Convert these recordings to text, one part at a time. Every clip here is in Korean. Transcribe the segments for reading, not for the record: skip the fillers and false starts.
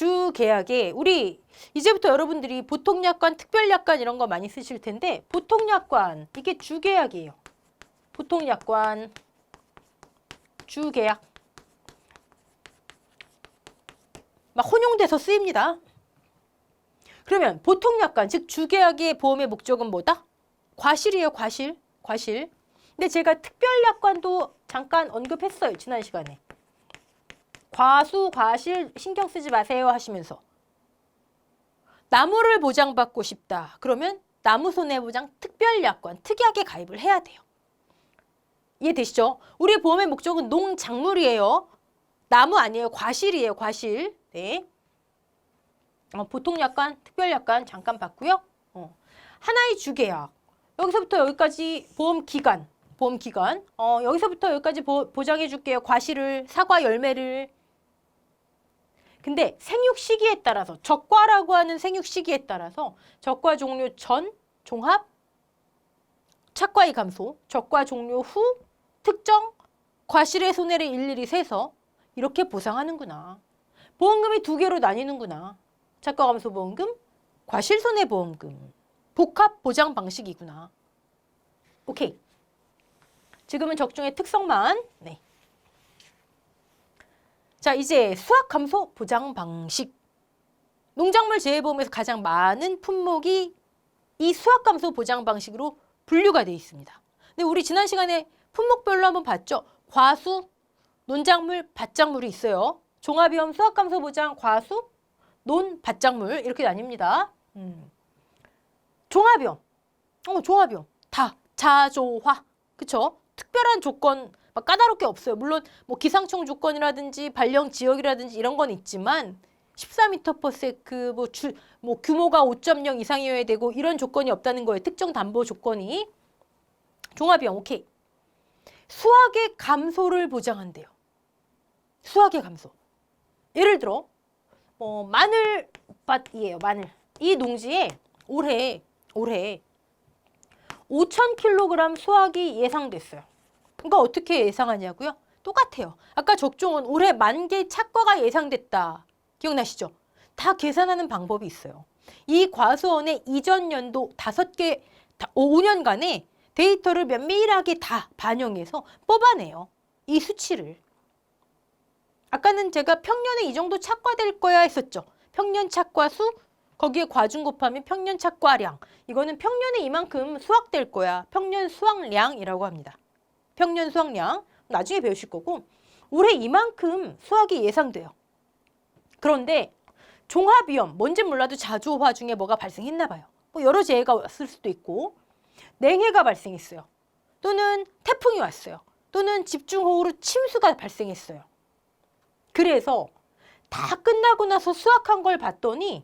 주계약에 우리 이제부터 여러분들이 보통약관, 특별약관 이런 거 많이 쓰실 텐데 보통약관 이게 주계약이에요. 보통약관, 주계약 막 혼용돼서 쓰입니다. 그러면 보통약관 즉 주계약의 보험의 목적은 뭐다? 과실이에요. 과실. 근데 제가 특별약관도 잠깐 언급했어요. 지난 시간에. 과수, 과실 신경 쓰지 마세요 하시면서 나무를 보장받고 싶다. 그러면 나무손해보장 특별약관, 특약에 가입을 해야 돼요. 이해되시죠? 우리 보험의 목적은 농작물이에요. 나무 아니에요. 과실이에요. 과실. 네. 보통약관, 특별약관 잠깐 봤고요. 하나의 주계약. 여기서부터 여기까지 보험기간. 여기서부터 여기까지 보장해 줄게요. 과실을, 사과 열매를. 근데 생육 시기에 따라서 적과라고 하는 생육 시기에 따라서 적과 종료 전, 종합, 착과의 감소, 적과 종료 후, 특정, 과실의 손해를 일일이 세서 이렇게 보상하는구나. 보험금이 두 개로 나뉘는구나. 착과 감소 보험금, 과실 손해 보험금. 복합 보장 방식이구나. 오케이. 지금은 적중의 특성만. 네. 자, 이제 수확 감소 보장 방식. 농작물 재해보험에서 가장 많은 품목이 이 수확 감소 보장 방식으로 분류가 되어 있습니다. 근데 우리 지난 시간에 품목별로 한번 봤죠? 과수, 논작물, 밭작물이 있어요. 종합위험 수확 감소 보장 과수, 논, 밭작물 이렇게 나뉩니다. 종합위험. 종합위험. 다 자조화. 그쵸? 특별한 조건 막 까다롭게 없어요. 물론 뭐 기상청 조건이라든지 발령 지역이라든지 이런 건 있지만 14m/s 뭐 규모가 5.0 이상이어야 되고 이런 조건이 없다는 거예요. 특정 담보 조건이. 종합위험 오케이. 수확의 감소를 보장한대요. 수확의 감소. 예를 들어 마늘밭이에요. 마늘. 이 농지에 올해 5,000kg 수확이 예상됐어요. 그러니까 어떻게 예상하냐고요? 똑같아요. 아까 적종은 올해 10,000개 착과가 예상됐다. 기억나시죠? 다 계산하는 방법이 있어요. 이 과수원의 이전 연도 5개, 5년간의 데이터를 면밀하게 다 반영해서 뽑아내요. 이 수치를. 아까는 제가 평년에 이 정도 착과될 거야 했었죠. 평년 착과수, 거기에 과중 곱하면 평년 착과량. 이거는 평년에 이만큼 수확될 거야. 평년 수확량이라고 합니다. 평년 수확량. 나중에 배우실 거고 올해 이만큼 수확이 예상돼요. 그런데 종합위험, 뭔지 몰라도 자조화 중에 뭐가 발생했나 봐요. 뭐 여러 재해가 왔을 수도 있고 냉해가 발생했어요. 또는 태풍이 왔어요. 또는 집중호우로 침수가 발생했어요. 그래서 다 끝나고 나서 수확한 걸 봤더니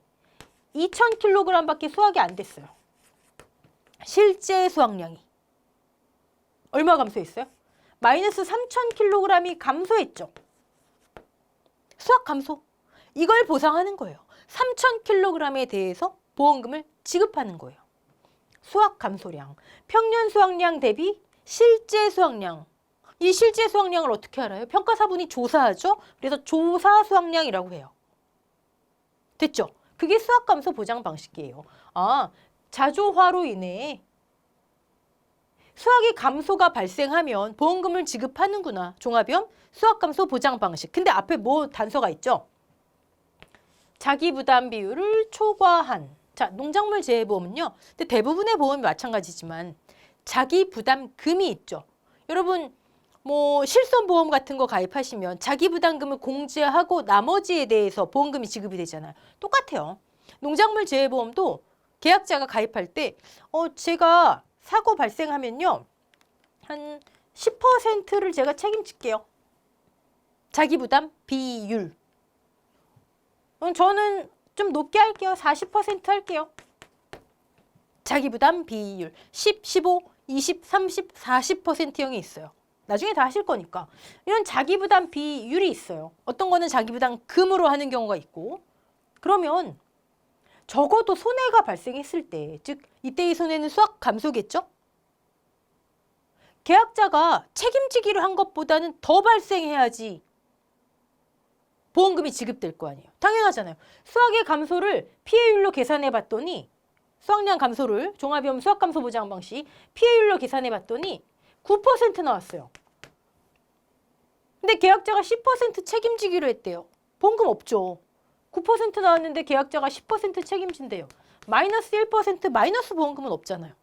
2,000kg밖에 수확이 안 됐어요. 실제 수확량이. 얼마 감소했어요? 마이너스 3,000kg이 감소했죠. 수확 감소. 이걸 보상하는 거예요. 3,000kg에 대해서 보험금을 지급하는 거예요. 수확 감소량. 평년 수확량 대비 실제 수확량. 이 실제 수확량을 어떻게 알아요? 평가사분이 조사하죠. 그래서 조사 수확량이라고 해요. 됐죠? 그게 수확 감소 보장 방식이에요. 자조화로 인해 수확의 감소가 발생하면 보험금을 지급하는구나. 종합위험 수확 감소 보장 방식. 근데 앞에 뭐 단서가 있죠? 자기 부담 비율을 초과한. 자, 농작물 재해보험은요. 근데 대부분의 보험이 마찬가지지만 자기 부담금이 있죠. 여러분 뭐 실손보험 같은 거 가입하시면 자기 부담금을 공제하고 나머지에 대해서 보험금이 지급이 되잖아요. 똑같아요. 농작물 재해보험도 계약자가 가입할 때 제가 사고 발생하면요. 한 10%를 제가 책임질게요. 자기 부담 비율. 저는 좀 높게 할게요. 40% 할게요. 자기 부담 비율 10, 15, 20, 30, 40%형이 있어요. 나중에 다 하실 거니까. 이런 자기 부담 비율이 있어요. 어떤 거는 자기 부담 금으로 하는 경우가 있고. 그러면 적어도 손해가 발생했을 때, 즉 이때의 손해는 수확 감소겠죠? 계약자가 책임지기로 한 것보다는 더 발생해야지 보험금이 지급될 거 아니에요. 당연하잖아요. 수확의 감소를 피해율로 계산해 봤더니 수확량 감소를 종합위험 수확감소 보장 방식 피해율로 계산해 봤더니 9% 나왔어요. 근데 계약자가 10% 책임지기로 했대요. 보험금 없죠. 9% 나왔는데 계약자가 10% 책임진대요. 마이너스 1% 마이너스 보험금은 없잖아요.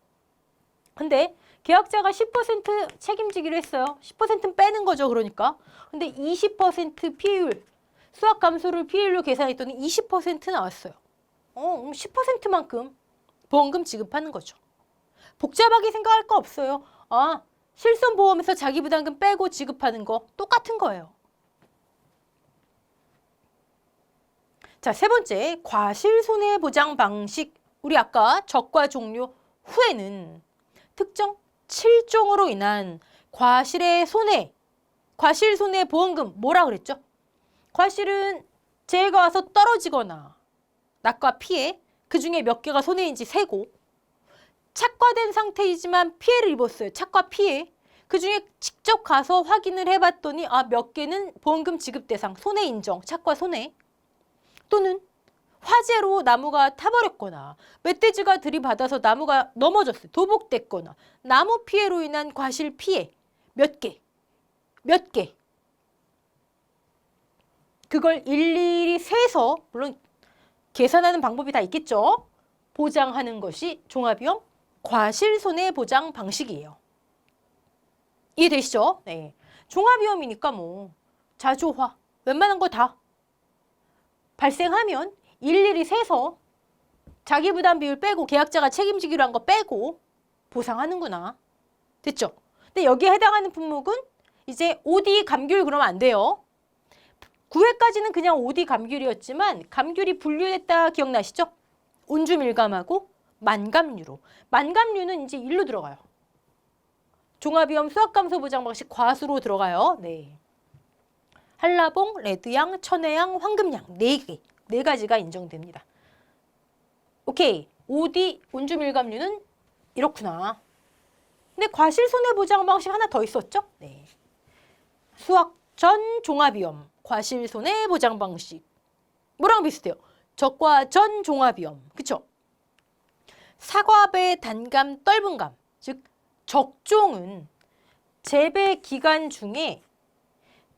근데 계약자가 10% 책임지기로 했어요. 10%는 빼는 거죠, 그러니까. 근데 20% 피해율, 수확 감소를 피해율로 계산했더니 20% 나왔어요. 10%만큼 보험금 지급하는 거죠. 복잡하게 생각할 거 없어요. 아, 실손보험에서 자기부담금 빼고 지급하는 거 똑같은 거예요. 자, 세 번째, 과실손해보장 방식. 우리 아까 적과 종료 후에는 특정 7종으로 인한 과실의 손해, 과실손해보험금 뭐라 그랬죠? 과실은 재해가 와서 떨어지거나 낙과 피해, 그 중에 몇 개가 손해인지 세고 착과된 상태이지만 피해를 입었어요. 착과 피해. 그 중에 직접 가서 확인을 해봤더니 몇 개는 보험금 지급 대상, 손해 인정, 착과 손해. 또는 화재로 나무가 타버렸거나 멧돼지가 들이받아서 나무가 넘어졌어요. 도복됐거나 나무 피해로 인한 과실 피해 몇 개. 그걸 일일이 세서 물론 계산하는 방법이 다 있겠죠. 보장하는 것이 종합위험 과실손해보장 방식이에요. 이해되시죠? 네. 종합위험이니까 뭐 자조화 웬만한 거 다 발생하면 일일이 세서 자기부담 비율 빼고 계약자가 책임지기로 한 거 빼고 보상하는구나. 됐죠? 근데 여기에 해당하는 품목은 이제 OD 감귤 그러면 안 돼요. 9회까지는 그냥 OD 감귤이었지만 감귤이 분류됐다 기억나시죠? 운주밀감하고 만감류로. 만감류는 이제 일로 들어가요. 종합위험 수확감소 보장 방식 과수로 들어가요. 네. 한라봉, 레드양, 천혜양, 황금양 4개, 4가지가 인정됩니다. 오케이. OD, 운주밀감류는 이렇구나. 근데 과실손해보장 방식 하나 더 있었죠? 네. 수확 전 종합위험, 과실손해보장 방식. 뭐랑 비슷해요? 적과 전 종합위험. 그쵸? 사과배 단감 떫은감, 즉 적종은 재배 기간 중에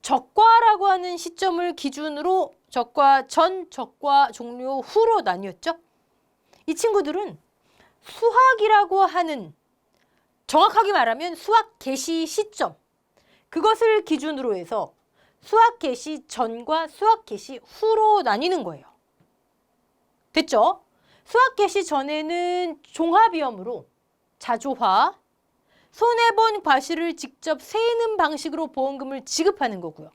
적과라고 하는 시점을 기준으로 적과 전, 적과 종료 후로 나뉘었죠. 이 친구들은 수확이라고 하는 정확하게 말하면 수확 개시 시점 그것을 기준으로 해서 수확 개시 전과 수확 개시 후로 나뉘는 거예요. 됐죠? 수확 개시 전에는 종합위험으로 자조화, 손해본 과실을 직접 세는 방식으로 보험금을 지급하는 거고요.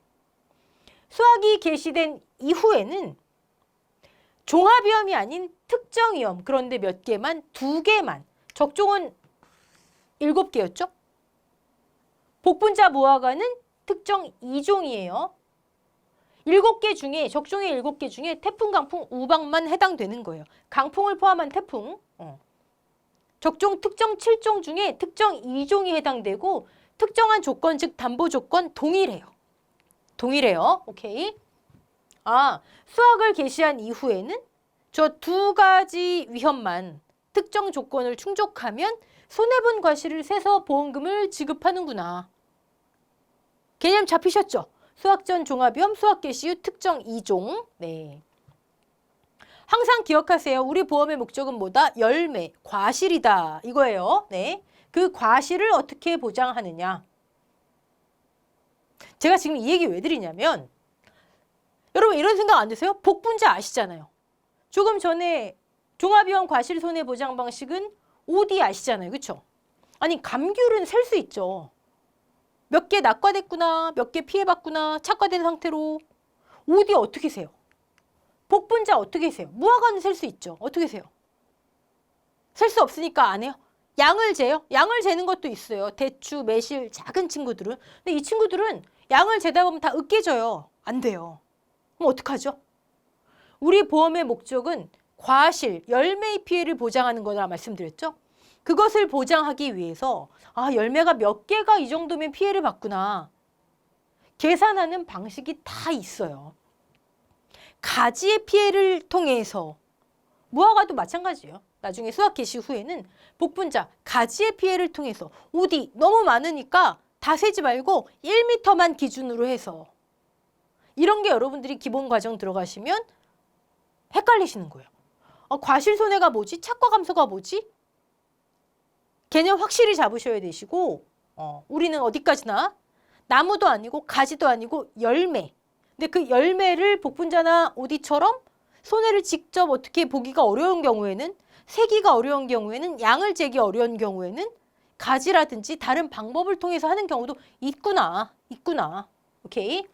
수확이 개시된 이후에는 종합위험이 아닌 특정위험, 그런데 몇 개만, 2개만, 적종은 7개였죠? 복분자 무화과는 특정 2종이에요. 7개 중에, 적종의 7개 중에 태풍, 강풍, 우박만 해당되는 거예요. 강풍을 포함한 태풍. 적종 특정 7종 중에 특정 2종이 해당되고 특정한 조건, 즉 담보 조건 동일해요. 동일해요. 오케이. 수확을 개시한 이후에는 저 2가지 위험만 특정 조건을 충족하면 손해본 과실을 세서 보험금을 지급하는구나. 개념 잡히셨죠? 수확 전 종합위험, 수확 개시 후 특정 2종. 네. 항상 기억하세요. 우리 보험의 목적은 뭐다? 열매, 과실이다. 이거예요. 네. 그 과실을 어떻게 보장하느냐. 제가 지금 이 얘기 왜 드리냐면 여러분 이런 생각 안 드세요? 복분자 아시잖아요. 조금 전에 종합위험 과실손해보장 방식은 OD 아시잖아요. 그렇죠? 아니 감귤은 셀 수 있죠. 몇 개 낙과됐구나, 몇 개 피해봤구나, 착과된 상태로. OD 어떻게 세요? 복분자 어떻게 세요? 무화과는 셀 수 있죠. 어떻게 세요? 셀 수 없으니까 안 해요. 양을 재요? 양을 재는 것도 있어요. 대추, 매실, 작은 친구들은. 근데 이 친구들은 양을 재다 보면 다 으깨져요. 안 돼요. 그럼 어떡하죠? 우리 보험의 목적은 과실, 열매의 피해를 보장하는 거라 말씀드렸죠? 그것을 보장하기 위해서 열매가 몇 개가 이 정도면 피해를 받구나. 계산하는 방식이 다 있어요. 가지의 피해를 통해서 무화과도 마찬가지예요. 나중에 수학 개시 후에는 복분자, 가지의 피해를 통해서 어디 너무 많으니까 다 세지 말고 1m만 기준으로 해서 이런 게 여러분들이 기본 과정 들어가시면 헷갈리시는 거예요. 과실 손해가 뭐지? 착과 감소가 뭐지? 개념 확실히 잡으셔야 되시고 우리는 어디까지나 나무도 아니고 가지도 아니고 열매. 근데 그 열매를 복분자나 오디처럼 손해를 직접 어떻게 보기가 어려운 경우에는 세기가 어려운 경우에는 양을 재기 어려운 경우에는 가지라든지 다른 방법을 통해서 하는 경우도 있구나. 오케이?